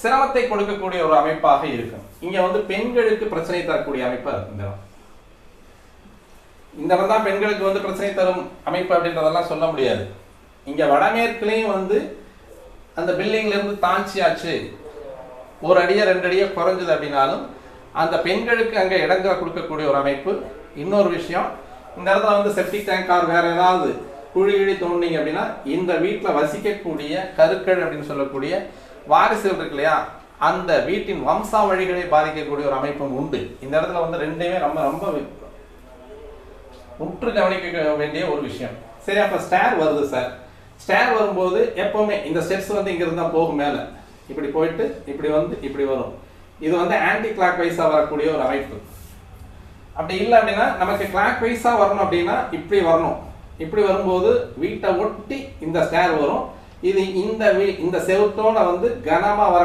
சிரமத்தை கொடுக்கக்கூடிய ஒரு அமைப்பாக இருக்கும். இங்க வந்து பெண்களுக்கு பிரச்சனை தரக்கூடிய அமைப்பா இருக்கு. இந்த இடம் தான் பெண்களுக்கு வந்து பிரச்சனை தரும் அமைப்பு அப்படின்றதெல்லாம் சொல்ல முடியாது. இங்க வடமேற்குலையும் வந்து அந்த பில்டிங்ல இருந்து தாழ்ச்சியாச்சு, ஒரு அடியை 2 அடியை குறைஞ்சது அப்படின்னாலும் அந்த பெண்களுக்கு அங்க இடங்களை கொடுக்கக்கூடிய ஒரு அமைப்பு. இன்னொரு விஷயம், இந்த இடத்துல வந்து செப்டிக் டேங்கார் வேற ஏதாவது குழி தோண்டிங்க அப்படின்னா இந்த வீட்டில் வசிக்கக்கூடிய கருக்கள் அப்படின்னு சொல்லக்கூடிய வாரிசுகள் இருக்கு இல்லையா, அந்த வீட்டின் வம்சாவழிகளை பாதிக்கக்கூடிய ஒரு அமைப்பும் உண்டு. இந்த இடத்துல வந்து ரெண்டுமே ரொம்ப உற்று கவனிக்க வேண்டிய ஒரு விஷயம். சரி, அப்ப ஸ்டேர் வருது சார். ஸ்டேர் வரும்போது எப்பவுமே இந்த ஸ்டெப்ஸ் வந்து இங்க இருந்தா போகும், மேல இப்படி போயிட்டு இப்படி வந்து இப்படி வரும். இது வந்து ஆன்டி கிளாக் வைஸா வரக்கூடிய ஒரு அமைப்பு. அப்படி இல்லை அப்படின்னா நமக்கு கிளாக் வைஸா வரணும் அப்படின்னா இப்படி வரணும். இப்படி வரும்போது வீட்டை ஒட்டி இந்த ஸ்டேர் வரும். இது இந்த செவுத்தோட வந்து கனமா வர